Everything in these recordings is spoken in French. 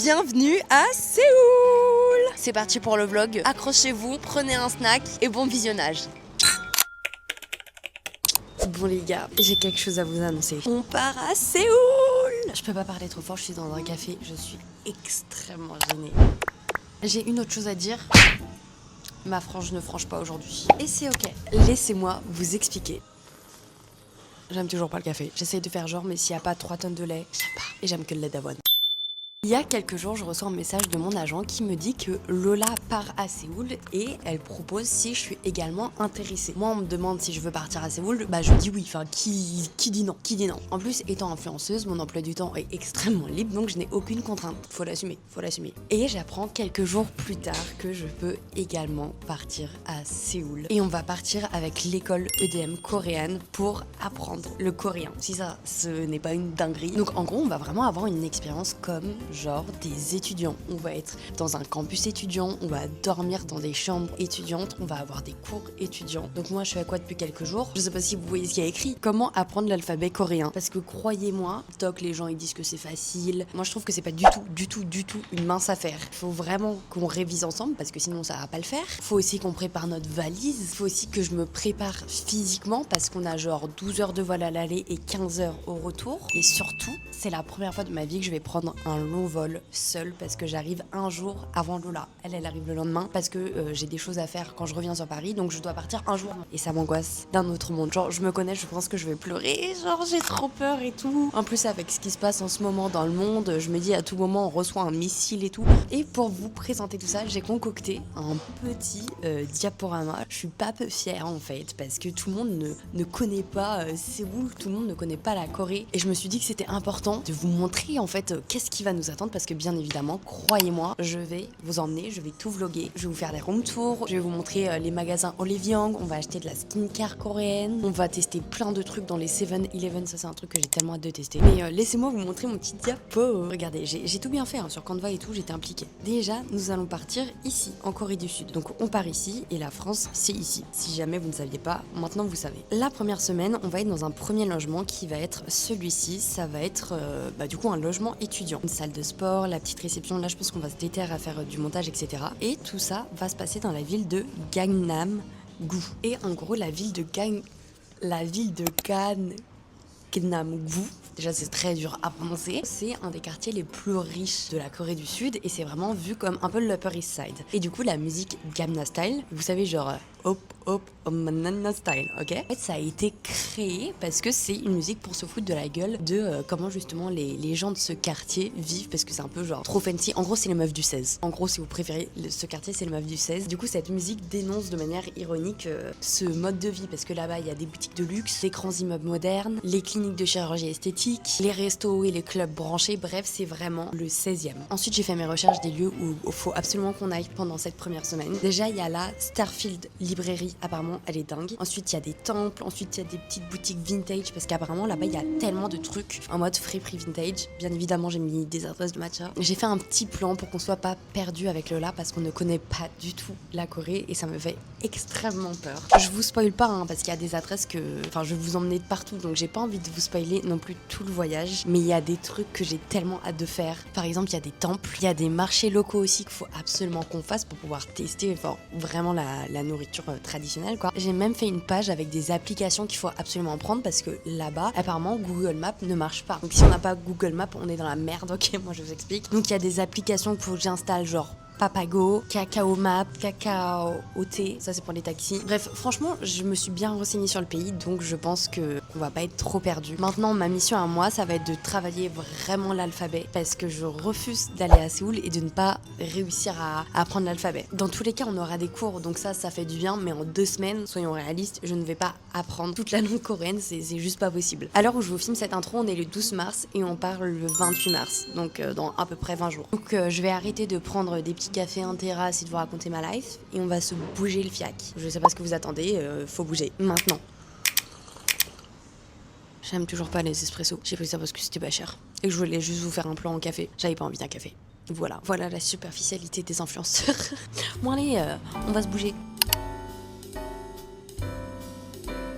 bienvenue à Séoul. C'est parti pour le vlog, accrochez-vous, prenez un snack et bon visionnage. Bon les gars, j'ai quelque chose à vous annoncer. On part à Séoul. Je peux pas parler trop fort, je suis dans un café, je suis extrêmement gênée. J'ai une autre chose à dire. Ma frange ne franche pas aujourd'hui. Et c'est ok, laissez-moi vous expliquer. J'aime toujours pas le café. J'essaye de faire genre, mais s'il n'y a pas 3 tonnes de lait, j'aime pas. Et j'aime que le lait d'avoine. Il y a quelques jours, je reçois un message de mon agent qui me dit que Lola part à Séoul et elle propose si je suis également intéressée. Moi, on me demande si je veux partir à Séoul, bah je dis oui. Enfin, qui dit non? Qui dit non? En plus, étant influenceuse, mon emploi du temps est extrêmement libre, donc je n'ai aucune contrainte. Faut l'assumer, faut l'assumer. Et j'apprends quelques jours plus tard que je peux également partir à Séoul. Et on va partir avec l'école EDM coréenne pour apprendre le coréen. Si ça, ce n'est pas une dinguerie. Donc en gros, on va vraiment avoir une expérience comme genre des étudiants. On va être dans un campus étudiant, on va dormir dans des chambres étudiantes, on va avoir des cours étudiants. Donc moi je suis à quoi depuis quelques jours? Je sais pas si vous voyez ce qu'il y a écrit. Comment apprendre l'alphabet coréen? Parce que croyez-moi, TikTok, les gens ils disent que c'est facile. Moi je trouve que c'est pas du tout une mince affaire. Il faut vraiment qu'on révise ensemble parce que sinon ça va pas le faire. Il faut aussi qu'on prépare notre valise. Il faut aussi que je me prépare physiquement parce qu'on a genre 12 heures de vol à l'aller et 15 heures au retour. Et surtout, c'est la première fois de ma vie que je vais prendre un long vol seul parce que j'arrive un jour avant Lola. Elle arrive le lendemain parce que j'ai des choses à faire quand je reviens sur Paris, donc je dois partir un jour. Et ça m'angoisse d'un autre monde. Genre, je me connais, je pense que je vais pleurer. Genre, j'ai trop peur et tout. En plus, avec ce qui se passe en ce moment dans le monde, je me dis à tout moment, on reçoit un missile et tout. Et pour vous présenter tout ça, j'ai concocté un petit diaporama. Je suis pas peu fière en fait parce que tout le monde ne connaît pas Séoul, tout le monde ne connaît pas la Corée. Et je me suis dit que c'était important de vous montrer en fait qu'est-ce qui va nous attendre parce que bien évidemment, croyez-moi, je vais vous emmener, je vais tout vlogger, je vais vous faire des room tours, je vais vous montrer les magasins Olive Young, on va acheter de la skincare coréenne, on va tester plein de trucs dans les 7-Eleven, ça c'est un truc que j'ai tellement hâte de tester. Mais laissez-moi vous montrer mon petit diapo. Regardez, j'ai tout bien fait hein, sur Canva et tout, j'étais impliquée. Déjà, nous allons partir ici, en Corée du Sud. Donc on part ici et la France, c'est ici. Si jamais vous ne saviez pas, maintenant vous savez. La première semaine, on va être dans un premier logement qui va être celui-ci, ça va être du coup un logement étudiant. Une salle de sport, la petite réception, là je pense qu'on va se déterrer à faire du montage, etc. Et tout ça va se passer dans la ville de Gangnam-gu. Et en gros, la ville de Gangnam-gu, déjà c'est très dur à prononcer, c'est un des quartiers les plus riches de la Corée du Sud et c'est vraiment vu comme un peu l'Upper East Side. Et du coup la musique Gangnam Style, vous savez genre hop hop Gangnam Style, ok? En fait ça a été créé parce que c'est une musique pour se foutre de la gueule de comment justement les gens de ce quartier vivent parce que c'est un peu genre trop fancy. En gros c'est les meufs du 16. En gros si vous préférez ce quartier c'est les meufs du 16. Du coup cette musique dénonce de manière ironique ce mode de vie parce que là-bas il y a des boutiques de luxe, des grands immeubles modernes, les cliniques de chirurgie esthétique, les restos et les clubs branchés, bref c'est vraiment le 16e. Ensuite j'ai fait mes recherches des lieux où il faut absolument qu'on aille pendant cette première semaine. Déjà il y a la Starfield librairie, apparemment elle est dingue. Ensuite il y a des temples, ensuite il y a des petites boutiques vintage parce qu'apparemment là-bas il y a tellement de trucs en mode friperie vintage. Bien évidemment j'ai mis des adresses de matcha. J'ai fait un petit plan pour qu'on soit pas perdu avec Lola parce qu'on ne connaît pas du tout la Corée et ça me fait extrêmement peur. Je vous spoil pas hein, parce qu'il y a des adresses que... Enfin je vais vous emmener de partout donc j'ai pas envie de vous spoiler non plus tout le voyage, mais il y a des trucs que j'ai tellement hâte de faire. Par exemple il y a des temples, il y a des marchés locaux aussi qu'il faut absolument qu'on fasse pour pouvoir tester vraiment la nourriture traditionnelle quoi. J'ai même fait une page avec des applications qu'il faut absolument prendre parce que là-bas apparemment Google Maps ne marche pas. Donc si on n'a pas Google Maps on est dans la merde, ok, moi je vous explique. Donc il y a des applications qu'il faut que j'installe genre Papago, Kakao Map, Kakao OT, ça c'est pour les taxis. Bref, franchement, je me suis bien renseignée sur le pays, donc je pense qu'on va pas être trop perdu. Maintenant, ma mission à moi, ça va être de travailler vraiment l'alphabet, parce que je refuse d'aller à Séoul et de ne pas réussir à apprendre l'alphabet. Dans tous les cas, on aura des cours, donc ça fait du bien, mais en 2 semaines, soyons réalistes, je ne vais pas apprendre toute la langue coréenne, c'est juste pas possible. À l'heure où je vous filme cette intro, on est le 12 mars et on part le 28 mars, donc dans à peu près 20 jours. Donc je vais arrêter de prendre des petits café en terrasse et de vous raconter ma life et on va se bouger le fiac. Je sais pas ce que vous attendez, faut bouger maintenant. J'aime toujours pas les espressos. J'ai pris ça parce que c'était pas cher et que je voulais juste vous faire un plan en café. J'avais pas envie d'un café. Voilà la superficialité des influenceurs. Bon allez, on va se bouger.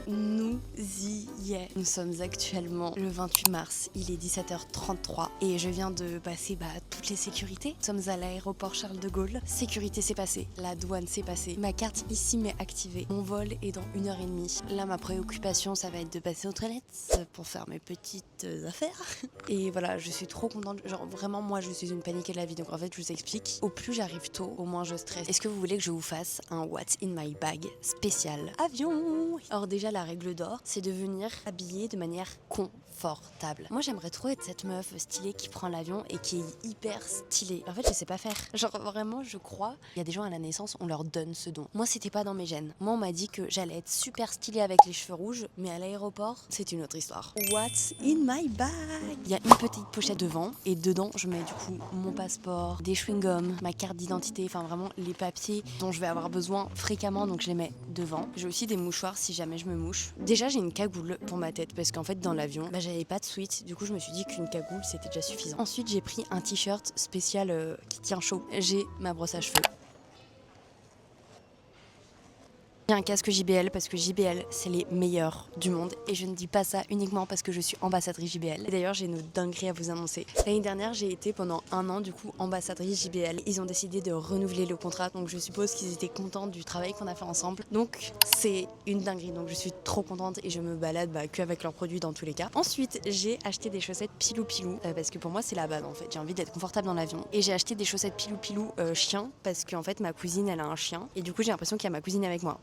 Nous y est. Nous sommes actuellement le 28 mars, il est 17h33 et je viens de passer toutes les sécurités. Nous sommes à l'aéroport Charles de Gaulle. Sécurité c'est passé, la douane c'est passé. Ma carte ici m'est activée. Mon vol est dans 1h30. Là ma préoccupation ça va être de passer aux toilettes pour faire mes petites affaires. Et voilà, je suis trop contente. Genre vraiment moi je suis une paniquée de la vie. Donc en fait je vous explique. Au plus j'arrive tôt, au moins je stresse. Est-ce que vous voulez que je vous fasse un What's in my bag spécial avion? Alors déjà la règle d'or, c'est de venir habillé de manière confortable. Moi j'aimerais trop être cette meuf stylée qui prend l'avion et qui est hyper stylée. En fait je sais pas faire. Genre vraiment je crois, il y a des gens à la naissance on leur donne ce don. Moi c'était pas dans mes gènes. Moi on m'a dit que j'allais être super stylée avec les cheveux rouges, mais à l'aéroport c'est une autre histoire. What's in my bag? Il y a une petite pochette devant et dedans je mets du coup mon passeport, des chewing-gums, ma carte d'identité, enfin vraiment les papiers dont je vais avoir besoin fréquemment, donc je les mets devant. J'ai aussi des mouchoirs si jamais je me mouche. Déjà j'ai une cagoule pour ma tête parce qu'en fait dans l'avion j'avais pas de sweat, du coup je me suis dit qu'une cagoule c'était déjà suffisant. Ensuite j'ai pris un t-shirt spécial qui tient chaud. J'ai ma brosse à cheveux. J'ai un casque JBL parce que JBL c'est les meilleurs du monde et je ne dis pas ça uniquement parce que je suis ambassadrice JBL. Et d'ailleurs j'ai une dinguerie à vous annoncer. L'année dernière j'ai été pendant 1 an du coup ambassadrice JBL. Ils ont décidé de renouveler le contrat donc je suppose qu'ils étaient contents du travail qu'on a fait ensemble. Donc c'est une dinguerie, donc je suis trop contente et je me balade qu'avec leurs produits dans tous les cas. Ensuite j'ai acheté des chaussettes pilou pilou parce que pour moi c'est la base en fait. J'ai envie d'être confortable dans l'avion et j'ai acheté des chaussettes pilou pilou chien parce qu'en fait ma cousine elle a un chien et du coup j'ai l'impression qu'il y a ma cousine avec moi.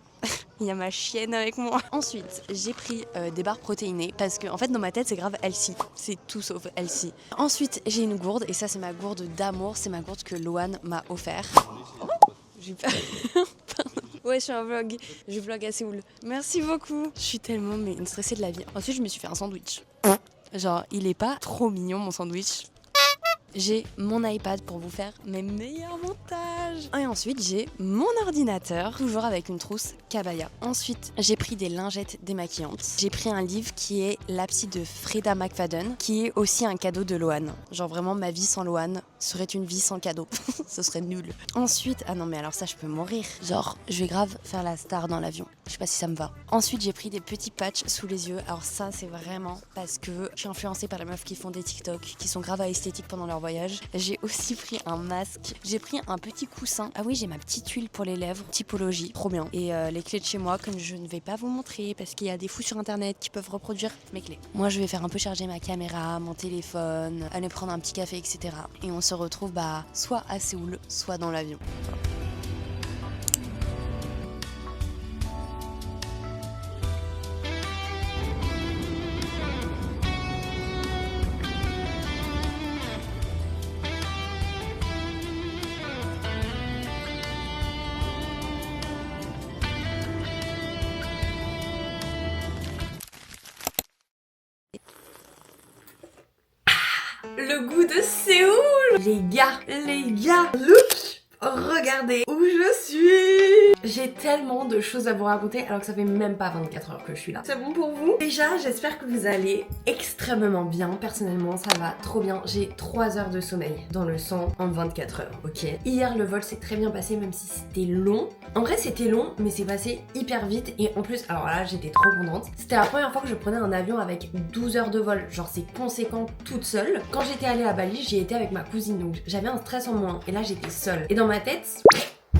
Il y a ma chienne avec moi. Ensuite, j'ai pris des barres protéinées parce que en fait dans ma tête c'est grave healthy. C'est tout sauf healthy. Ensuite, j'ai une gourde et ça c'est ma gourde d'amour, c'est ma gourde que Loane m'a offert. J'ai pas... Ouais, je suis un vlog. Je vlog à Séoul. Merci beaucoup. Je suis tellement une stressée de la vie. Ensuite, je me suis fait un sandwich. Genre, il est pas trop mignon mon sandwich. J'ai mon iPad pour vous faire mes meilleurs montages. Et ensuite, j'ai mon ordinateur, toujours avec une trousse Kabaya. Ensuite, j'ai pris des lingettes démaquillantes. J'ai pris un livre qui est La psy de Freda McFadden, qui est aussi un cadeau de Loane. Genre vraiment, ma vie sans Loane serait une vie sans cadeau. Ce serait nul. Ensuite, ah non mais alors ça, je peux mourir. Genre, je vais grave faire la star dans l'avion. Je sais pas si ça me va. Ensuite, j'ai pris des petits patchs sous les yeux. Alors ça, c'est vraiment parce que je suis influencée par les meufs qui font des TikTok, qui sont grave à esthétique pendant leur voyage. J'ai aussi pris un masque. J'ai pris un petit coussin. Ah oui, j'ai ma petite huile pour les lèvres, typologie, trop bien. Et les clés de chez moi, comme je ne vais pas vous montrer parce qu'il y a des fous sur internet qui peuvent reproduire mes clés. Moi, je vais faire un peu charger ma caméra, mon téléphone, aller prendre un petit café, etc. Et on se retrouve soit à Séoul, soit dans l'avion. Le goût de Séoul. Les gars, look, regardez où je suis. J'ai tellement de choses à vous raconter alors que ça fait même pas 24 heures que je suis là. C'est bon pour vous? Déjà, j'espère que vous allez extrêmement bien. Personnellement, ça va trop bien. J'ai 3 heures de sommeil dans le sang en 24 heures, ok? Hier, le vol s'est très bien passé même si c'était long. En vrai, c'était long, mais c'est passé hyper vite. Et en plus, alors là, j'étais trop contente. C'était la première fois que je prenais un avion avec 12 heures de vol. Genre, c'est conséquent toute seule. Quand j'étais allée à Bali, j'y étais avec ma cousine. Donc, j'avais un stress en moins. Et là, j'étais seule. Et dans ma tête...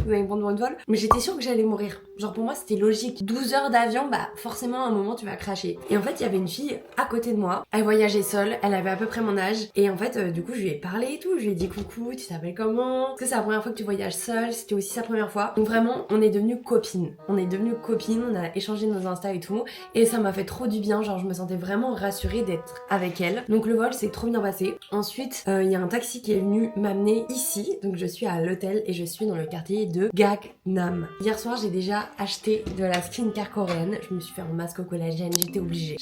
Vous allez me prendre pour une folle, mais j'étais sûre que j'allais mourir. Genre pour moi c'était logique. 12 heures d'avion, bah forcément à un moment tu vas cracher. Et en fait il y avait une fille à côté de moi. Elle voyageait seule, elle avait à peu près mon âge. Et en fait du coup je lui ai parlé et tout. Je lui ai dit coucou, tu t'appelles comment? Est-ce que c'est la première fois que tu voyages seule? C'était aussi sa première fois. Donc vraiment on est devenues copines. On a échangé nos Insta et tout. Et ça m'a fait trop du bien. Genre je me sentais vraiment rassurée d'être avec elle. Donc le vol s'est trop bien passé. Ensuite il y a un taxi qui est venu m'amener ici. Donc je suis à l'hôtel et je suis dans le quartier de Gangnam. Hier soir j'ai déjà acheté de la skincare coréenne. Je me suis fait un masque au collagène, j'étais obligée.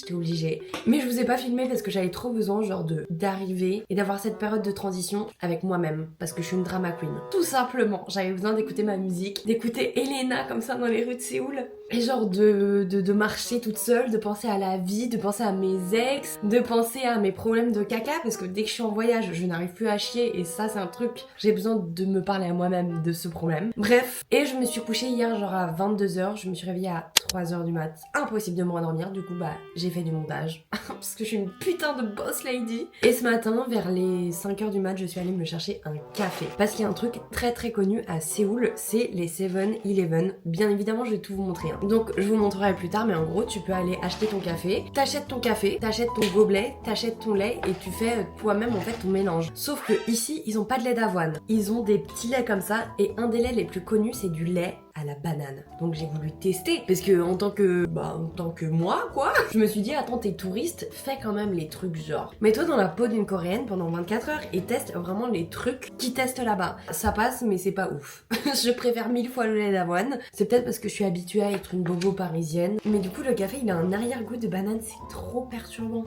Mais je vous ai pas filmé parce que j'avais trop besoin genre d'arriver et d'avoir cette période de transition avec moi-même parce que je suis une drama queen. Tout simplement, j'avais besoin d'écouter ma musique, d'écouter Elena comme ça dans les rues de Séoul. Et genre de marcher toute seule, de penser à la vie, de penser à mes ex, de penser à mes problèmes de caca, parce que dès que je suis en voyage, je n'arrive plus à chier, et ça c'est un truc, j'ai besoin de me parler à moi-même de ce problème. Bref, et je me suis couchée hier genre à 22h, je me suis réveillée à 3h du mat, impossible de me rendormir, du coup bah j'ai fait du montage, parce que je suis une putain de boss lady. Et ce matin, vers les 5h du mat, je suis allée me chercher un café, parce qu'il y a un truc très très connu à Séoul, c'est les 7-Eleven. Bien évidemment je vais tout vous montrer, hein. Donc je vous montrerai plus tard, mais en gros tu peux aller acheter ton café, t'achètes ton gobelet, t'achètes ton lait et tu fais toi-même en fait ton mélange. Sauf que ici ils ont pas de lait d'avoine, ils ont des petits laits comme ça, et un des laits les plus connus c'est du lait à la banane. Donc j'ai voulu tester, parce que en tant que moi quoi, je me suis dit attends t'es touriste, fais quand même les trucs genre mets-toi dans la peau d'une coréenne pendant 24 heures et teste vraiment les trucs qui testent là-bas. Ça passe mais c'est pas ouf. Je préfère 1000 fois le lait d'avoine. C'est peut-être parce que je suis habituée à être une bobo parisienne, mais du coup le café il a un arrière-goût de banane, c'est trop perturbant.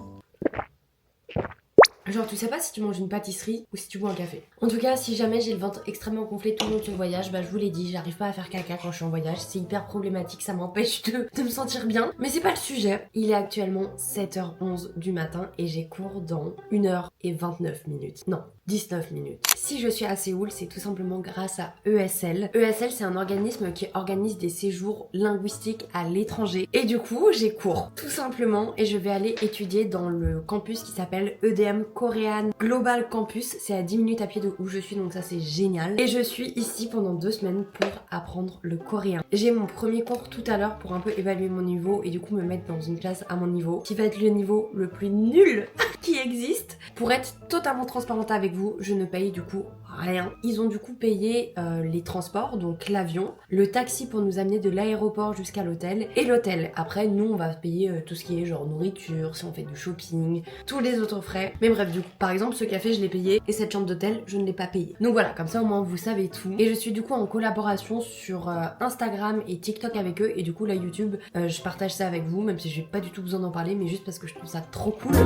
Genre tu sais pas si tu manges une pâtisserie ou si tu bois un café. En tout cas, si jamais j'ai le ventre extrêmement gonflé tout le long de ce voyage, bah je vous l'ai dit, j'arrive pas à faire caca quand je suis en voyage, c'est hyper problématique, ça m'empêche de me sentir bien. Mais c'est pas le sujet. Il est actuellement 7h11 du matin et j'ai cours dans 1h29 minutes. Non, 19 minutes. Si je suis à Séoul, c'est tout simplement grâce à ESL. ESL, c'est un organisme qui organise des séjours linguistiques à l'étranger. Et du coup, j'ai cours, tout simplement, et je vais aller étudier dans le campus qui s'appelle EDM Korean Global Campus. C'est à 10 minutes à pied de où je suis, donc ça c'est génial. Et je suis ici pendant 2 semaines pour apprendre le coréen. J'ai mon premier cours tout à l'heure pour un peu évaluer mon niveau et du coup me mettre dans une classe à mon niveau, qui va être le niveau le plus nul qui existe. Pour être totalement transparente avec vous, je ne paye du coup rien. Ils ont du coup payé les transports, donc l'avion, le taxi pour nous amener de l'aéroport jusqu'à l'hôtel, et l'hôtel. Après, nous, on va payer tout ce qui est genre nourriture, si on fait du shopping, tous les autres frais. Mais bref, du coup, par exemple, ce café, je l'ai payé, et cette chambre d'hôtel, je ne l'ai pas payé. Donc voilà, comme ça, au moins, vous savez tout. Et je suis du coup en collaboration sur Instagram et TikTok avec eux, et du coup, là, YouTube, je partage ça avec vous, même si j'ai pas du tout besoin d'en parler, mais juste parce que je trouve ça trop cool.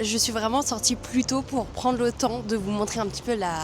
Je suis vraiment sortie plus tôt pour prendre le temps de vous montrer un petit peu la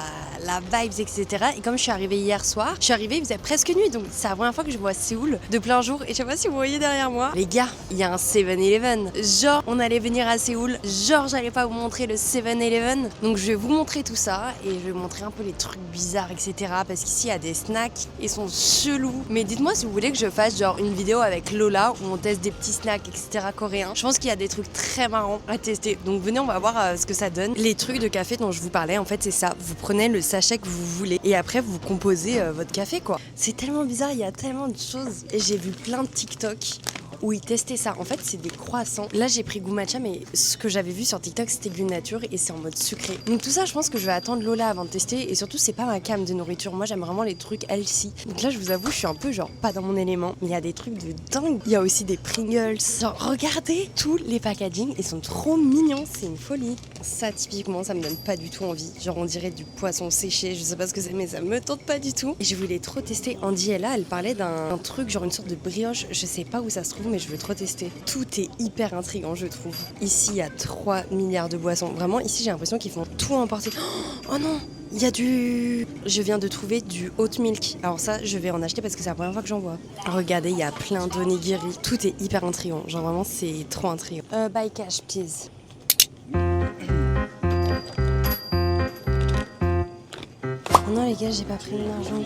vibes, etc. Et comme je suis arrivée hier soir, il faisait presque nuit, donc c'est la première fois que je vois Séoul de plein jour. Et je sais pas si vous voyez derrière moi, les gars, il y a un 7-Eleven. Genre, on allait venir à Séoul, genre j'allais pas vous montrer le 7-Eleven. Donc je vais vous montrer tout ça et je vais vous montrer un peu les trucs bizarres, etc. Parce qu'ici il y a des snacks, ils sont chelous. Mais dites-moi si vous voulez que je fasse genre une vidéo avec Lola où on teste des petits snacks, etc. coréens. Je pense qu'il y a des trucs très marrants à tester. Donc venez, on va voir ce que ça donne. Les trucs de café dont je vous parlais, en fait c'est ça. Vous prenez le sachet que vous voulez et après vous composez votre café quoi. C'est tellement bizarre, il y a tellement de choses. Et j'ai vu plein de TikTok où ils testaient ça. En fait, c'est des croissants. Là, j'ai pris goût matcha, mais ce que j'avais vu sur TikTok, c'était goût nature et c'est en mode sucré. Donc tout ça, je pense que je vais attendre Lola avant de tester. Et surtout, c'est pas ma cam de nourriture. Moi, j'aime vraiment les trucs healthy. Donc là, je vous avoue, je suis un peu genre pas dans mon élément. Mais il y a des trucs de dingue. Il y a aussi des Pringles. Genre, regardez tous les packaging. Ils sont trop mignons. C'est une folie. Ça, typiquement, ça me donne pas du tout envie. Genre, on dirait du poisson séché. Je sais pas ce que c'est, mais ça me tente pas du tout. Et je voulais trop tester. Andy, elle parlait d'un truc, genre une sorte de brioche. Je sais pas où ça se trouve, mais je veux trop tester. Tout est hyper intriguant, je trouve. Ici, il y a 3 milliards de boissons. Vraiment, ici, j'ai l'impression qu'ils font tout emporter. Oh non, il y a du... Je viens de trouver du oat milk. Alors ça, je vais en acheter parce que c'est la première fois que j'en vois. Regardez, il y a plein d'onigiri. Tout est hyper intriguant. Genre vraiment, c'est trop intriguant. Buy cash, please. Oh non les gars, j'ai pas pris mon argent.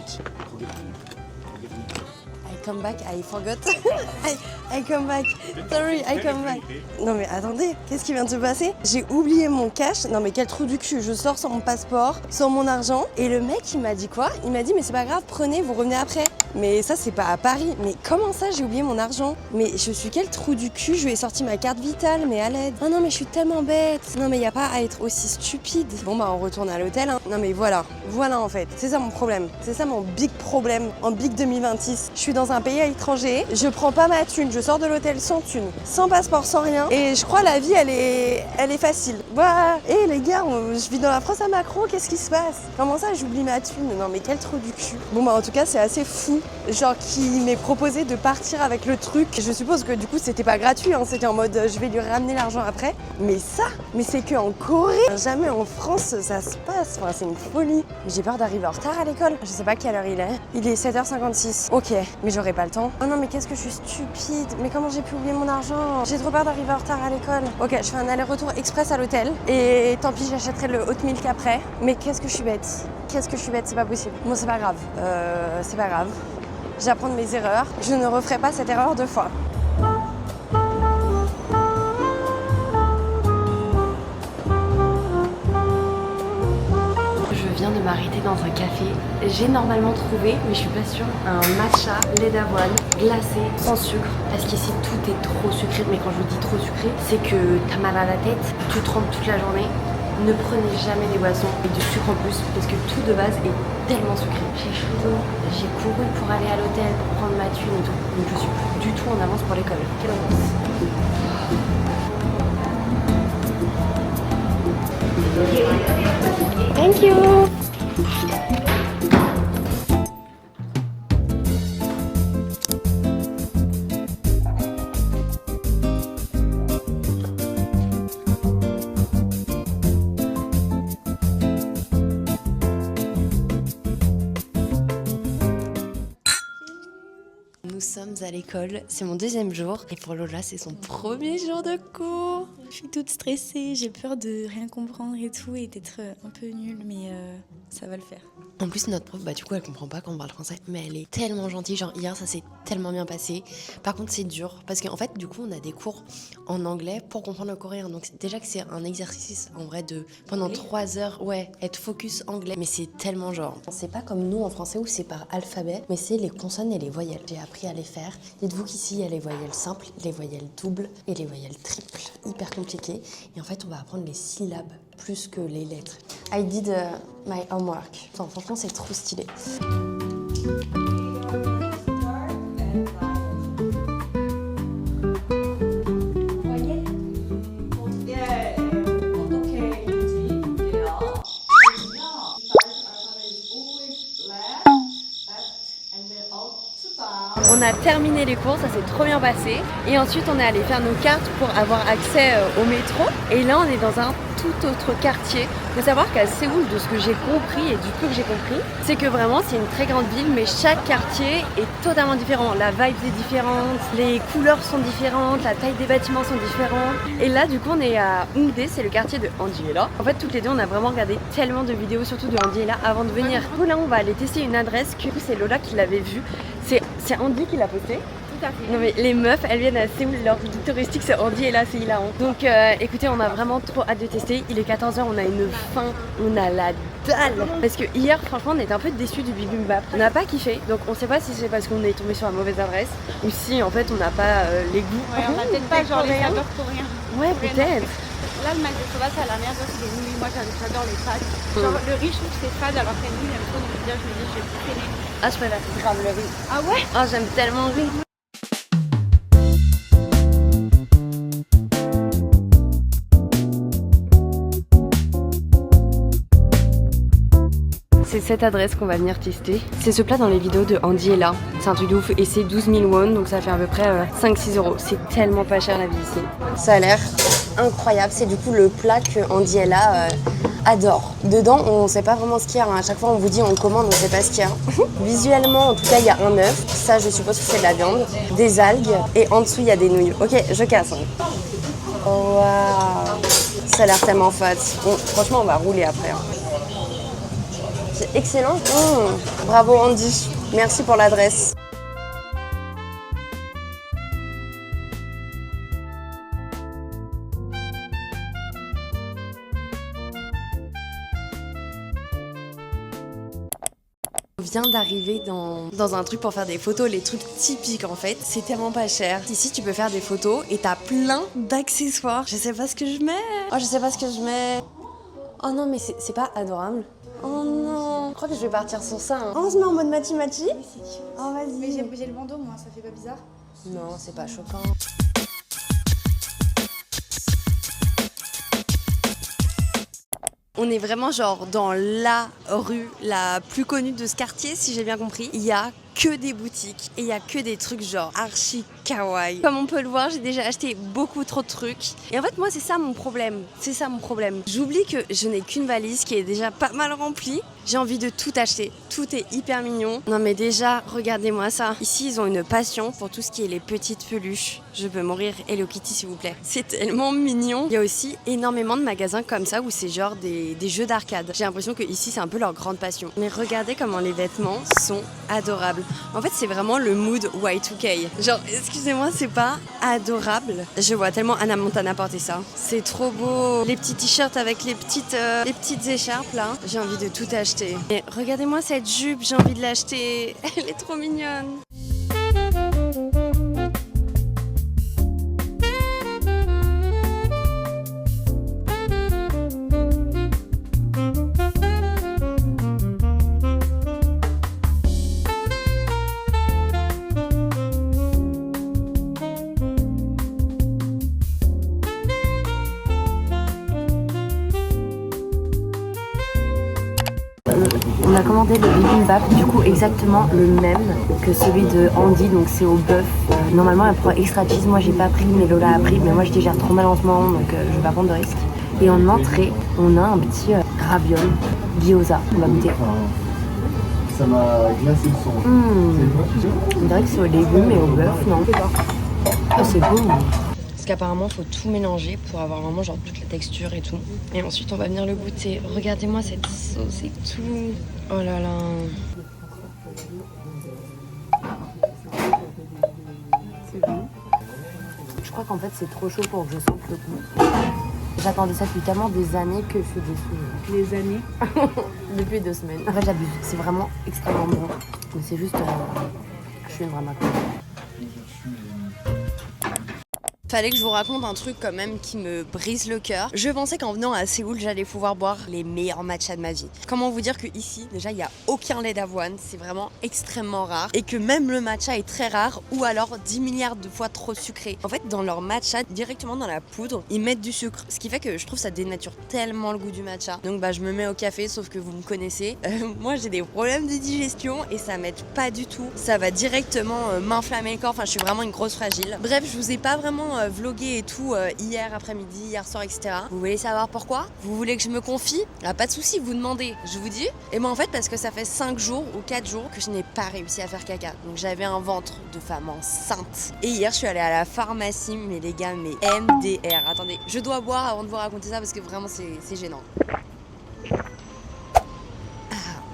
Come back, I forgot. I come back. Sorry, I come back. Non mais attendez, qu'est-ce qui vient de se passer? J'ai oublié mon cash. Non mais quel trou du cul. Je sors sans mon passeport, sans mon argent. Et le mec, il m'a dit quoi? Il m'a dit mais c'est pas grave, prenez, vous revenez après. Mais ça c'est pas à Paris. Mais comment ça j'ai oublié mon argent? Mais je suis quel trou du cul? Je lui ai sorti ma carte vitale, mais à l'aide. Oh non mais je suis tellement bête. Non mais y a pas à être aussi stupide. Bon bah on retourne à l'hôtel hein. Non mais voilà en fait. C'est ça mon problème. C'est ça mon big problème en big 2026. Je suis dans un pays à l'étranger, je prends pas ma thune, je sors de l'hôtel sans thune, sans passeport, sans rien. Et je crois la vie elle est facile. Voilà. Et les gars, je vis dans la France à Macron, qu'est-ce qui se passe? Comment ça j'oublie ma thune? Non mais quel trou du cul. Bon bah en tout cas c'est assez fou genre qui m'ait proposé de partir avec le truc. Je suppose que du coup c'était pas gratuit, hein, c'était en mode je vais lui ramener l'argent après. Mais ça, mais c'est que en Corée, jamais en France ça se passe, enfin c'est une folie. J'ai peur d'arriver en retard à l'école, je sais pas quelle heure il est. Il est 7h56, ok, mais j'aurai pas le temps. Oh non mais qu'est-ce que je suis stupide, mais comment j'ai pu oublier mon argent? J'ai trop peur d'arriver en retard à l'école. Ok, je fais un aller-retour express à l'hôtel et tant pis j'achèterai le hot milk après. Mais qu'est-ce que je suis bête, c'est pas possible. Bon c'est pas grave, c'est pas grave. J'apprends de mes erreurs, je ne referai pas cette erreur 2 fois. Je viens de m'arrêter dans un café. J'ai normalement trouvé, mais je suis pas sûre, un matcha lait d'avoine glacé sans sucre. Parce qu'ici tout est trop sucré, mais quand je vous dis trop sucré, c'est que t'as mal à la tête, tu trempes toute la journée. Ne prenez jamais des boissons avec du sucre en plus parce que tout de base est tellement sucré. J'ai chaud, j'ai couru pour aller à l'hôtel, pour prendre ma thune et tout. Donc je suis plus du tout en avance pour l'école. Quelle avance. Thank you. Nous sommes à l'école, c'est mon 2e jour et pour Lola c'est son 1er jour de cours. Je suis toute stressée, j'ai peur de rien comprendre et tout et d'être un peu nulle, mais ça va le faire. En plus notre prof, du coup elle comprend pas quand on parle français, mais elle est tellement gentille, genre hier ça s'est tellement bien passé. Par contre c'est dur, parce qu'en fait du coup on a des cours en anglais pour comprendre le coréen, donc déjà que c'est un exercice en vrai de pendant 3 heures, être focus anglais, mais c'est tellement genre, c'est pas comme nous en français où c'est par alphabet, mais c'est les consonnes et les voyelles. J'ai appris à les faire. Dites-vous qu'ici il y a les voyelles simples, les voyelles doubles et les voyelles triples, hyper compliquées, et en fait on va apprendre les syllabes plus que les lettres. I did my homework. Enfin, franchement, c'est trop stylé. On a terminé les cours, ça s'est trop bien passé. Et ensuite, on est allé faire nos cartes pour avoir accès au métro. Et là, on est dans un tout autre quartier. Il faut savoir qu'à Séoul, de ce que j'ai compris et du peu que j'ai compris, c'est que vraiment, c'est une très grande ville, mais chaque quartier est totalement différent. La vibe est différente, les couleurs sont différentes, la taille des bâtiments sont différents. Et là, du coup, on est à Hongdae, c'est le quartier de Handiela. En fait, toutes les deux, on a vraiment regardé tellement de vidéos, surtout de Handiela, avant de venir. Du coup, là, on va aller tester une adresse que c'est Lola qui l'avait vue. C'est Andy qui l'a posté. Tout à fait. Non mais les meufs, elles viennent à Séoul, leur guide touristique c'est Andy et là c'est hilarant. Donc écoutez, on a vraiment trop hâte de tester. Il est 14h, on a une faim, on a la dalle. Parce que hier, franchement, on était un peu déçus du bibimbap. On n'a pas kiffé, donc on sait pas si c'est parce qu'on est tombé sur la mauvaise adresse ou si en fait on n'a pas les goûts. Ouais, on a peut-être pas genre les saveurs coréens. Ouais, peut-être. Là, le mal de soba, c'est à la merde, c'est des nouilles. Moi, j'adore les pâtes. Genre, le riz, je trouve que c'est fade, alors que les nouilles, j'aime trop. Donc, je me dis, je vais plus aimer. Ah, je préfère grave le riz. Ah ouais? Oh, j'aime tellement le riz. C'est cette adresse qu'on va venir tester. C'est ce plat dans les vidéos de Handiela. C'est un truc de ouf et c'est 12 000 won, donc ça fait à peu près 5-6 euros. C'est tellement pas cher la vie ici. Ça a l'air incroyable, c'est du coup le plat que Handiela adore. Dedans, on sait pas vraiment ce qu'il y a. À chaque fois, on vous dit on commande, on sait pas ce qu'il y a. Visuellement, en tout cas, il y a un œuf. Ça, je suppose que c'est de la viande, des algues et en dessous, il y a des nouilles. Ok, je casse. Oh, waouh, ça a l'air tellement fat. Bon, franchement, on va rouler après. C'est excellent. Bravo Andy, merci pour l'adresse. On vient d'arriver dans un truc pour faire des photos, les trucs typiques en fait. C'est tellement pas cher. Ici tu peux faire des photos et t'as plein d'accessoires. Je sais pas ce que je mets. Oh, je sais pas ce que je mets. Oh non, mais c'est pas adorable. Oh non, je crois que je vais partir sur ça. Hein. Oh, on se met en mode mathy-mathy. Oh, vas-y. Mais j'ai le bandeau, moi, ça fait pas bizarre? Non, c'est pas choquant. On est vraiment genre dans la rue la plus connue de ce quartier, si j'ai bien compris. Il y a que des boutiques et il y a que des trucs genre archi kawaii. Comme on peut le voir, j'ai déjà acheté beaucoup trop de trucs. Et en fait, moi, c'est ça mon problème. C'est ça mon problème. J'oublie que je n'ai qu'une valise qui est déjà pas mal remplie. J'ai envie de tout acheter. Tout est hyper mignon. Non mais déjà, regardez-moi ça. Ici, ils ont une passion pour tout ce qui est les petites peluches. Je peux mourir. Hello Kitty, s'il vous plaît. C'est tellement mignon. Il y a aussi énormément de magasins comme ça où c'est genre des jeux d'arcade. J'ai l'impression que ici, c'est un peu leur grande passion. Mais regardez comment les vêtements sont adorables. En fait, c'est vraiment le mood Y2K. Genre, excusez-moi, c'est pas adorable. Je vois tellement Hannah Montana porter ça. C'est trop beau. Les petits t-shirts avec les petites écharpes là. J'ai envie de tout acheter. Et regardez-moi cette jupe, j'ai envie de l'acheter. Elle est trop mignonne. On a commandé le bibimbap, du coup exactement le même que celui de Andy, donc c'est au bœuf. Normalement elle prend extra cheese, moi j'ai pas pris mais Lola a pris, mais moi je digère trop mal en ce moment donc je vais pas prendre de risque. Et en entrée, on a un petit raviol gyoza, on va goûter. Ça m'a glacé le son. On dirait que c'est aux légumes et au bœuf, non? Oh c'est beau. Parce qu'apparemment, il faut tout mélanger pour avoir vraiment genre toute la texture et tout. Et ensuite, on va venir le goûter. Regardez-moi cette sauce et tout. Oh là là. C'est bon. Je crois qu'en fait, c'est trop chaud pour que je sente le goût. J'attendais ça depuis tellement des années que je suis déçue. Les années. Depuis 2 semaines. En fait, j'abuse. C'est vraiment extrêmement bon. Mais c'est juste... je suis une vraie macro. Fallait que je vous raconte un truc quand même qui me brise le cœur. Je pensais qu'en venant à Séoul, j'allais pouvoir boire les meilleurs matchas de ma vie. Comment vous dire que ici, déjà, il n'y a aucun lait d'avoine, c'est vraiment extrêmement rare. Et que même le matcha est très rare ou alors 10 milliards de fois trop sucré. En fait, dans leur matcha, directement dans la poudre, ils mettent du sucre. Ce qui fait que je trouve ça dénature tellement le goût du matcha. Donc bah, je me mets au café, sauf que vous me connaissez. Moi, j'ai des problèmes de digestion et ça m'aide pas du tout. Ça va directement m'inflammer le corps. Enfin, je suis vraiment une grosse fragile. Bref, je vous ai pas vraiment vlogué et tout hier après-midi, hier soir, etc. Vous voulez savoir pourquoi? Vous voulez que je me confie? Ah, pas de souci, vous demandez, je vous dis. Et moi en fait parce que ça fait 5 jours ou 4 jours que je n'ai pas réussi à faire caca. Donc j'avais un ventre de femme enceinte. Et hier je suis allée à la pharmacie, mais les gars, mais MDR. Attendez, je dois boire avant de vous raconter ça parce que vraiment c'est gênant.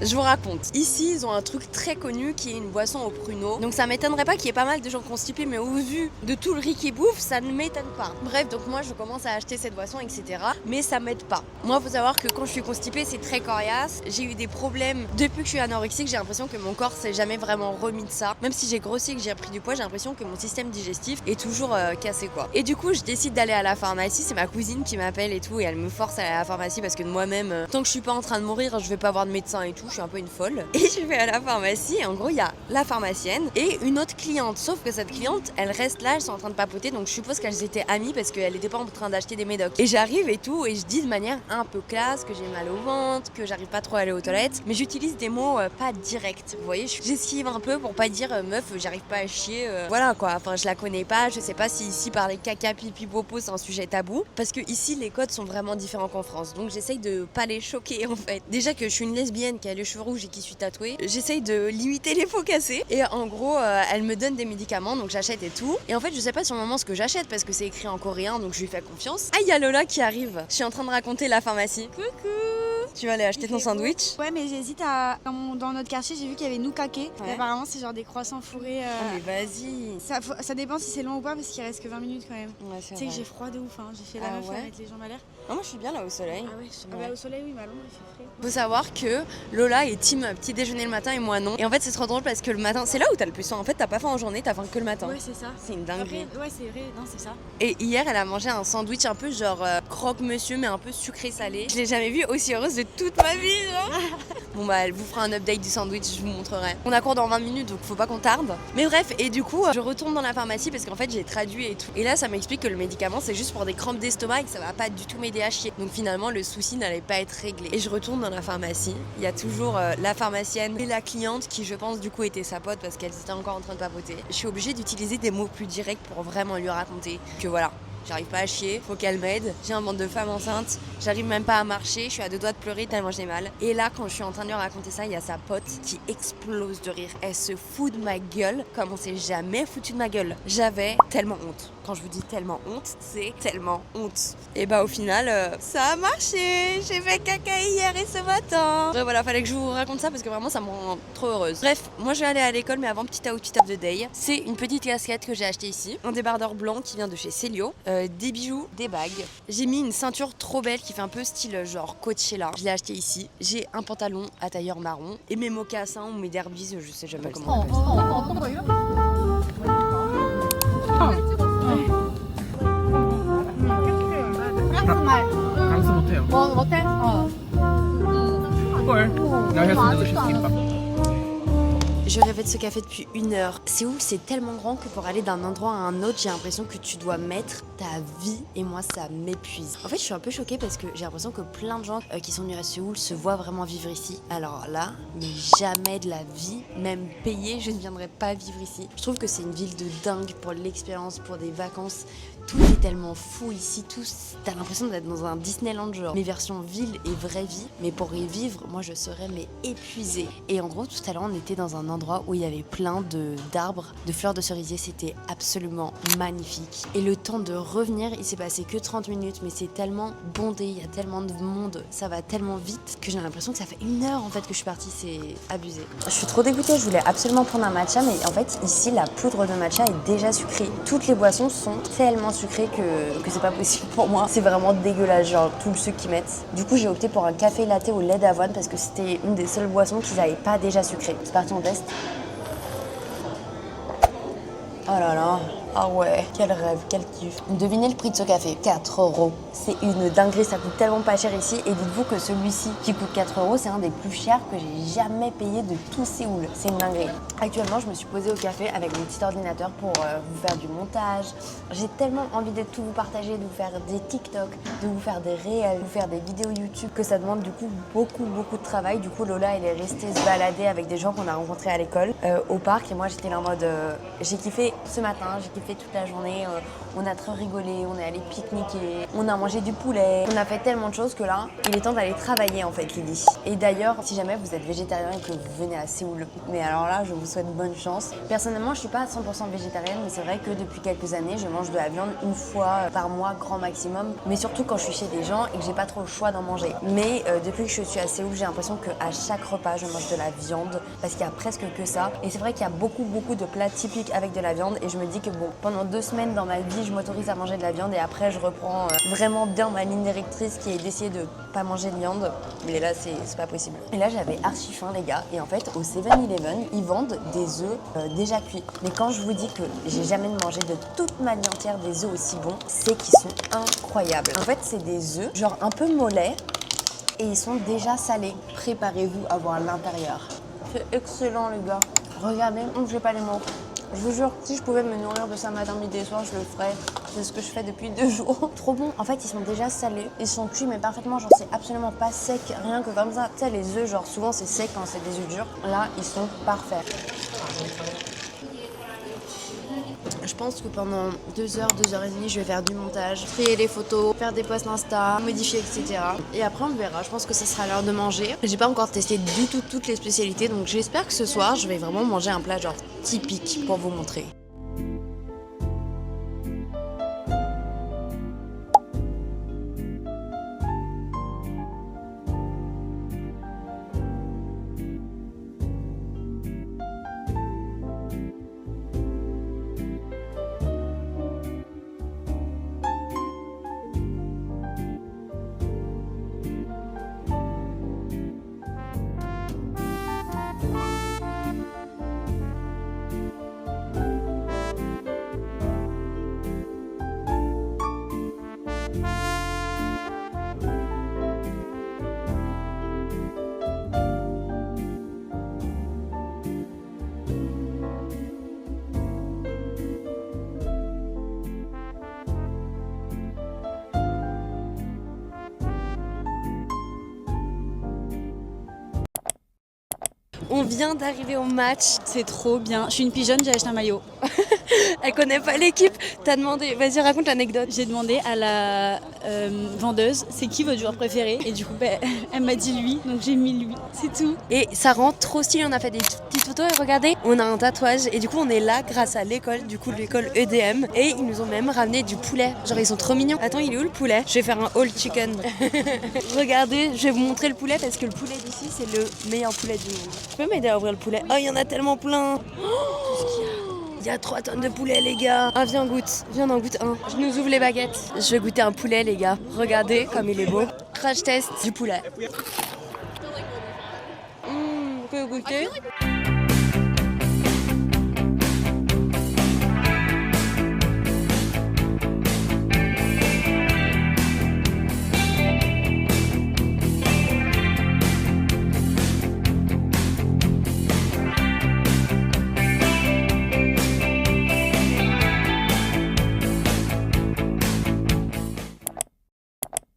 Je vous raconte. Ici, ils ont un truc très connu qui est une boisson au pruneau. Donc ça m'étonnerait pas qu'il y ait pas mal de gens constipés, mais au vu de tout le riz qu'ils bouffent, ça ne m'étonne pas. Bref, donc moi je commence à acheter cette boisson, etc. Mais ça m'aide pas. Moi, faut savoir que quand je suis constipée, c'est très coriace. J'ai eu des problèmes depuis que je suis anorexique. J'ai l'impression que mon corps s'est jamais vraiment remis de ça. Même si j'ai grossi et que j'ai pris du poids, j'ai l'impression que mon système digestif est toujours cassé, quoi. Et du coup, je décide d'aller à la pharmacie. C'est ma cousine qui m'appelle et tout, et elle me force à aller à la pharmacie parce que moi-même, tant que je suis pas en train de mourir, je vais pas voir de médecin et tout. Je suis un peu une folle. Et je vais à la pharmacie et en gros il y a la pharmacienne et une autre cliente. Sauf que cette cliente, elle reste là, elles sont en train de papoter, donc je suppose qu'elles étaient amies parce qu'elle était pas en train d'acheter des médocs. Et j'arrive et tout et je dis de manière un peu classe que j'ai mal au ventre, que j'arrive pas trop à aller aux toilettes, mais j'utilise des mots pas directs. Vous voyez, j'esquive un peu pour pas dire meuf, j'arrive pas à chier. Voilà quoi, enfin je la connais pas, je sais pas si ici parler caca, pipi, popo c'est un sujet tabou parce que ici les codes sont vraiment différents qu'en France. Donc j'essaye de pas les choquer en fait. Déjà que je suis une lesbienne qui a les cheveux rouges et qui suis tatouée, j'essaye de limiter les faux cassés et en gros elle me donne des médicaments donc j'achète et tout et en fait je sais pas sur le moment ce que j'achète parce que c'est écrit en coréen donc je lui fais confiance. Ah, il y a Lola qui arrive, je suis en train de raconter la pharmacie. Coucou, tu vas aller acheter ton sandwich? Ouais, mais j'hésite à. Dans notre quartier, j'ai vu qu'il y avait Noukake. Ouais. Et apparemment, c'est genre des croissants fourrés. Ah, mais vas-y. Ça dépend si c'est long ou pas, parce qu'il reste que 20 minutes quand même. Ouais, c'est Tu sais que vrai. j'ai froid de ouf, hein. J'ai fait la Ah meuf ouais avec les jambes à l'air. Non, moi je suis bien là au soleil. Ah ouais, bah, au soleil, oui, mais à l'ombre, il fait frais. Faut savoir que Lola est team petit déjeuner le matin et moi non. Et en fait c'est trop drôle parce que le matin, c'est là où t'as le plus faim. En fait t'as pas faim en journée, t'as faim que le matin. Ouais, c'est ça. C'est une dinguerie. Après, ouais, c'est vrai, non, c'est ça. Et hier elle a mangé un sandwich un peu genre croque-monsieur mais un peu sucré-salé. Je l'ai jamais vue aussi heureuse de toute ma vie, genre. Bon bah elle vous fera un update du sandwich, je vous montrerai. On a cours dans 20 minutes donc faut pas qu'on tarde. Mais bref, et du coup je retourne dans la pharmacie parce qu'en fait j'ai traduit et tout. Et là ça m'explique que le médicament c'est juste pour des crampes d'estomac et que ça va pas du tout m'aider à chier. Donc finalement le souci n'allait pas être réglé. Et je retourne dans la pharmacie. Il y a toujours la pharmacienne et la cliente qui je pense du coup était sa pote parce qu'elles étaient encore en train de papoter. Je suis obligée d'utiliser des mots plus directs pour vraiment lui raconter que voilà. J'arrive pas à chier, faut qu'elle m'aide. J'ai un ventre de femme enceinte, j'arrive même pas à marcher, je suis à deux doigts de pleurer tellement j'ai mal. Et là, quand je suis en train de lui raconter ça, il y a sa pote qui explose de rire. Elle se fout de ma gueule comme on s'est jamais foutu de ma gueule. J'avais tellement honte. Quand je vous dis tellement honte, c'est tellement honte. Et bah au final, ça a marché. J'ai fait caca hier et ce matin. Et voilà, fallait que je vous raconte ça parce que vraiment ça me rend trop heureuse. Bref, moi je vais aller à l'école, mais avant, petit outfit of the day. C'est une petite casquette que j'ai achetée ici, un débardeur blanc qui vient de chez Celio. Des bijoux, des bagues. J'ai mis une ceinture trop belle qui fait un peu style genre Coachella. Je l'ai acheté ici. J'ai un pantalon à tailleur marron et mes mocassins ou mes derbies, je sais jamais comment on appelle ça. 강수 못해요. 못해? 헐. Now he has some delicious kimbap. Je rêvais de ce café depuis 1 heure. Séoul, c'est tellement grand que pour aller d'un endroit à un autre, j'ai l'impression que tu dois mettre ta vie et moi, ça m'épuise. En fait, je suis un peu choquée parce que j'ai l'impression que plein de gens qui sont venus à Séoul se voient vraiment vivre ici. Alors là, mais jamais de la vie, même payée, je ne viendrai pas vivre ici. Je trouve que c'est une ville de dingue pour l'expérience, pour des vacances. Tout est tellement fou ici, t'as l'impression d'être dans un Disneyland genre. Mes versions ville et vraie vie, mais pour y vivre, moi je serais mais épuisée. Et en gros, tout à l'heure, on était dans un endroit où il y avait plein d'arbres, de fleurs de cerisier, c'était absolument magnifique. Et le temps de revenir, il s'est passé que 30 minutes, mais c'est tellement bondé, il y a tellement de monde, ça va tellement vite que j'ai l'impression que ça fait 1 heure en fait que je suis partie, c'est abusé. Je suis trop dégoûtée, je voulais absolument prendre un matcha, mais en fait ici la poudre de matcha est déjà sucrée. Toutes les boissons sont tellement sucré que c'est pas possible pour moi. C'est vraiment dégueulasse, genre tout le sucre qu'ils mettent. Du coup, j'ai opté pour un café latte au lait d'avoine parce que c'était une des seules boissons qu'ils n'avaient pas déjà sucrée. C'est parti, on teste. Oh là là, ah ouais, quel rêve, quel kiff. Devinez le prix de ce café, 4 €. C'est une dinguerie, ça coûte tellement pas cher ici. Et dites-vous que celui-ci qui coûte 4 €, c'est un des plus chers que j'ai jamais payé de tout Séoul. C'est une dinguerie. Actuellement, je me suis posée au café avec mon petit ordinateur pour vous faire du montage. J'ai tellement envie de tout vous partager, de vous faire des TikTok, de vous faire des réels, de vous faire des vidéos YouTube, que ça demande du coup beaucoup de travail. Du coup, Lola, elle est restée se balader avec des gens qu'on a rencontrés à l'école, au parc. Et moi, j'étais là en mode, j'ai kiffé ce matin, j'ai kiffé toute la journée, on a trop rigolé, on est allé pique-niquer, on a mangé du poulet, on a fait tellement de choses que là, il est temps d'aller travailler en fait, Lily. Et d'ailleurs, si jamais vous êtes végétarien et que vous venez à Séoul, mais alors là, je vous souhaite bonne chance. Personnellement, je suis pas à 100% végétarienne, mais c'est vrai que depuis quelques années, je mange de la viande une fois par mois, grand maximum, mais surtout quand je suis chez des gens et que j'ai pas trop le choix d'en manger. Mais depuis que je suis à Séoul, j'ai l'impression qu'à chaque repas, je mange de la viande, parce qu'il y a presque que ça. Et c'est vrai qu'il y a beaucoup de plats typiques avec de la viande, et je me dis que bon, pendant 2 semaines dans ma vie, je m'autorise à manger de la viande et après je reprends vraiment bien ma ligne directrice qui est d'essayer de pas manger de viande. Mais là, c'est pas possible. Et là, j'avais archi faim, les gars. Et en fait, au 7-Eleven, ils vendent des œufs déjà cuits. Mais quand je vous dis que j'ai jamais mangé de toute ma vie entière des œufs aussi bons, c'est qu'ils sont incroyables. En fait, c'est des œufs genre un peu mollets et ils sont déjà salés. Préparez-vous à voir l'intérieur. C'est excellent, les gars. Regardez, j'ai pas les mots. Je vous jure, si je pouvais me nourrir de ça matin, midi et soir, je le ferais. C'est ce que je fais depuis 2 jours. Trop bon. En fait, ils sont déjà salés. Ils sont cuits, mais parfaitement. Genre, c'est absolument pas sec. Rien que comme ça. Tu sais, les œufs, genre, souvent, c'est sec quand c'est des œufs durs. Là, ils sont parfaits. Je pense que pendant 2 heures, 2 heures et demie, je vais faire du montage, trier les photos, faire des posts Insta, modifier, etc. Et après, on verra. Je pense que ce sera l'heure de manger. J'ai pas encore testé du tout toutes les spécialités, donc j'espère que ce soir, je vais vraiment manger un plat genre typique pour vous montrer. On vient d'arriver au match. C'est trop bien. Je suis une pigeonne, j'ai acheté un maillot. Elle connaît pas l'équipe. T'as demandé, vas-y raconte l'anecdote. J'ai demandé à la vendeuse c'est qui votre joueur préféré et du coup elle m'a dit lui, donc j'ai mis lui, c'est tout. Et ça rend trop stylé, on a fait des petites photos et regardez, on a un tatouage et du coup on est là grâce à l'école, du coup l'école EDM, et ils nous ont même ramené du poulet. Genre ils sont trop mignons. Attends, il est où le poulet? Je vais faire un whole chicken. Regardez, je vais vous montrer le poulet parce que le poulet d'ici c'est le meilleur poulet du monde. Tu peux m'aider à ouvrir le poulet? Oh, il y en a tellement plein. Il y a 3 tonnes de poulet les gars. Ah viens goûte, viens en goûte un. Je nous ouvre les baguettes. Je vais goûter un poulet les gars. Regardez comme il est beau. Crash test du poulet. Vous pouvez goûter?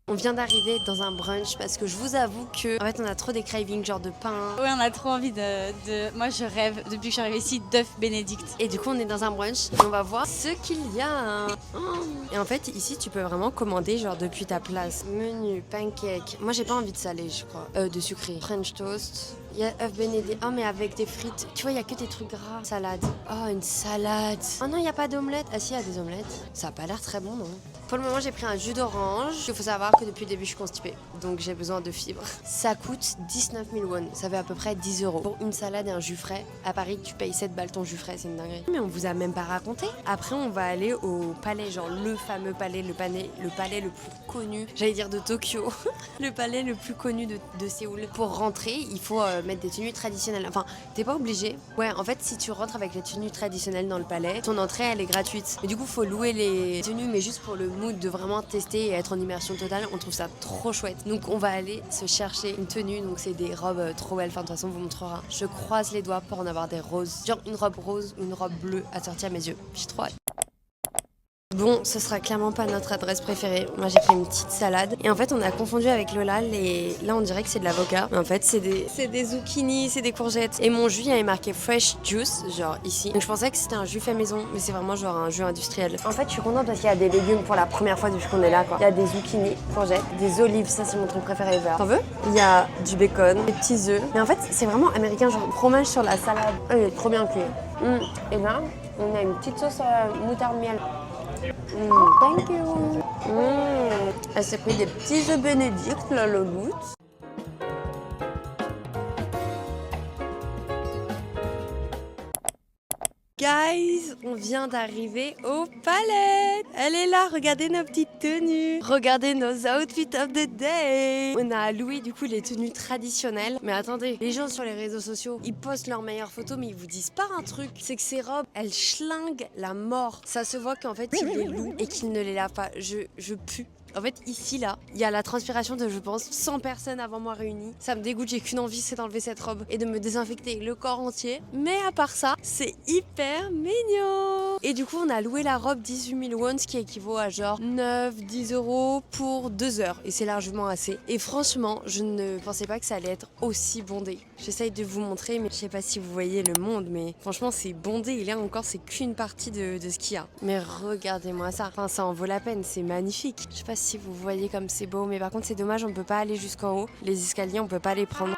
On vient d'arriver dans un brunch parce que je vous avoue que en fait on a trop des cravings genre de pain. Ouais, on a trop envie de... Moi je rêve depuis que je suis arrivée ici d'œuf Bénédicte. Et du coup on est dans un brunch et on va voir ce qu'il y a. Et en fait ici tu peux vraiment commander genre depuis ta place. Menu, pancake. Moi j'ai pas envie de salé je crois. De sucré. French toast. Il y a œuf Bénédicte. Oh mais avec des frites. Tu vois il y a que des trucs gras. Salade. Oh une salade. Oh non il y a pas d'omelette. Ah si il y a des omelettes. Ça a pas l'air très bon non? Pour le moment j'ai pris un jus d'orange. Il faut savoir que depuis le début je suis constipée. Donc j'ai besoin de fibres. Ça coûte 19 000 won. Ça fait à peu près 10 €. Pour une salade et un jus frais. À Paris tu payes 7 balles ton jus frais. C'est une dinguerie. Mais on vous a même pas raconté. Après on va aller au palais. Genre le fameux palais. Le palais le plus connu. J'allais dire de Tokyo. Le palais le plus connu de Séoul. Pour rentrer il faut mettre des tenues traditionnelles. Enfin t'es pas obligé. Ouais en fait si tu rentres avec les tenues traditionnelles dans le palais, ton entrée elle est gratuite. Mais du coup faut louer les tenues mais juste pour le mood de vraiment tester et être en immersion totale. On trouve ça trop chouette. Donc on va aller se chercher une tenue. Donc c'est des robes trop belles. Enfin de toute façon on vous montrera. Je croise les doigts pour en avoir des roses. Genre une robe rose ou une robe bleue assortie à mes yeux. J'ai trop hâte. Bon, ce sera clairement pas notre adresse préférée. Moi j'ai pris une petite salade. Et en fait on a confondu avec Lola là on dirait que c'est de l'avocat. Mais en fait c'est des zucchini, c'est des courgettes. Et mon jus il y avait marqué fresh juice, genre ici. Donc je pensais que c'était un jus fait maison. Mais c'est vraiment genre un jus industriel. En fait, je suis contente parce qu'il y a des légumes pour la première fois depuis qu'on est là, quoi. Il y a des zucchini, courgettes, des olives, ça c'est mon truc préféré ever. T'en veux? Il y a du bacon, des petits œufs. Mais en fait c'est vraiment américain, genre fromage sur la salade. Oh, il est trop bien cuit. Et là on a une petite sauce moutarde miel. Thank you. Elle s'est pris des petits œufs Bénédicte, là, le goût. Guys, on vient d'arriver au palais. Elle est là, regardez nos petites tenues. Regardez nos outfits of the day. On a loué du coup les tenues traditionnelles. Mais attendez, les gens sur les réseaux sociaux, ils postent leurs meilleures photos mais ils vous disent pas un truc. C'est que ces robes, elles schlinguent la mort. Ça se voit qu'en fait ils les louent et qu'ils ne les lavent pas. Je pue. En fait, ici, là, il y a la transpiration de, je pense, 100 personnes avant moi réunies. Ça me dégoûte, j'ai qu'une envie, c'est d'enlever cette robe et de me désinfecter le corps entier. Mais à part ça, c'est hyper mignon. Et du coup, on a loué la robe 18 000 won, ce qui équivaut à genre 9-10 € pour 2 heures. Et c'est largement assez. Et franchement, je ne pensais pas que ça allait être aussi bondé. J'essaye de vous montrer, mais je sais pas si vous voyez le monde, mais franchement, c'est bondé. Et là encore, c'est qu'une partie de ce qu'il y a. Mais regardez-moi ça. Enfin, ça en vaut la peine, c'est magnifique. Je sais pas si vous voyez comme c'est beau, mais par contre c'est dommage, on peut pas aller jusqu'en haut. Les escaliers, on peut pas les prendre.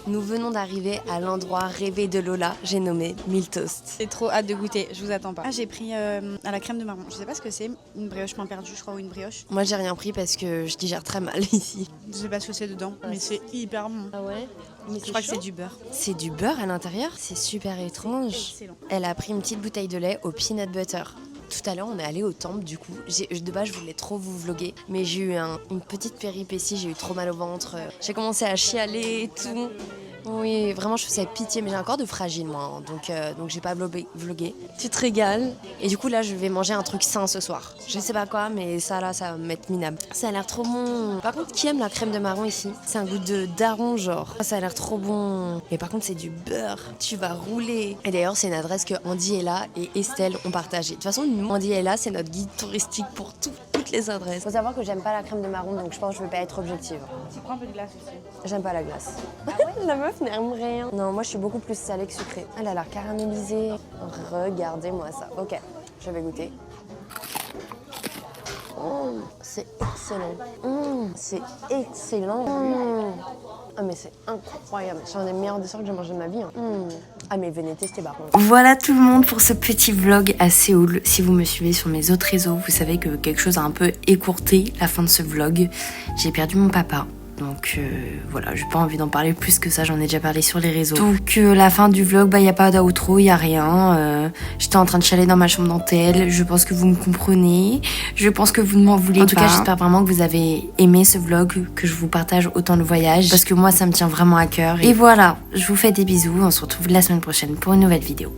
Nous venons d'arriver à l'endroit rêvé de Lola, j'ai nommé Miltoast. J'ai trop hâte de goûter, je vous attends pas. J'ai pris à la crème de marron. Je sais pas ce que c'est, une brioche pain perdu, je crois, ou une brioche. Moi j'ai rien pris parce que je digère très mal ici. Je sais pas ce que c'est dedans, mais c'est hyper bon. Ah ouais? Je crois que c'est du beurre. C'est du beurre à l'intérieur? C'est super étrange. Excellent. Elle a pris une petite bouteille de lait au peanut butter. Tout à l'heure, on est allé au temple, du coup. De base, je voulais trop vous vlogger, mais j'ai eu une petite péripétie, j'ai eu trop mal au ventre. J'ai commencé à chialer et tout. Oui, vraiment, je faisais pitié, mais j'ai un corps de fragile, moi, hein, donc j'ai pas vlogué. Tu te régales. Et du coup, là, je vais manger un truc sain ce soir. Je sais pas quoi, mais ça, là, ça va me mettre minable. Ça a l'air trop bon. Par contre, qui aime la crème de marron ici? C'est un goût de daron, genre. Ça a l'air trop bon. Mais par contre, c'est du beurre. Tu vas rouler. Et d'ailleurs, c'est une adresse que Andy est là et Estelle ont partagée. De toute façon, nous, Andy est là, c'est notre guide touristique pour toutes les adresses. Faut savoir que j'aime pas la crème de marron, donc je pense que je vais pas être objective. Tu prends un peu de glace aussi. J'aime pas la glace. Ah ouais, la meuf n'aime rien. Non, moi je suis beaucoup plus salée que sucrée. Elle a l'air caramélisée. Regardez-moi ça. Ok, je vais goûter. C'est excellent. C'est excellent. Ah mais c'est incroyable. C'est un des meilleurs desserts que j'ai mangé de ma vie. Ah mais venez tester par contre. Voilà tout le monde pour ce petit vlog à Séoul. Si vous me suivez sur mes autres réseaux, vous savez que quelque chose a un peu écourté la fin de ce vlog. J'ai perdu mon papa. Donc voilà, j'ai pas envie d'en parler plus que ça, j'en ai déjà parlé sur les réseaux. Donc la fin du vlog, bah y a pas d'outro, y a rien. J'étais en train de chialer dans ma chambre dentelle, je pense que vous me comprenez. Je pense que vous ne m'en voulez pas. En tout cas, j'espère vraiment que vous avez aimé ce vlog, que je vous partage autant le voyage. Parce que moi, ça me tient vraiment à cœur. Et voilà, je vous fais des bisous, on se retrouve la semaine prochaine pour une nouvelle vidéo.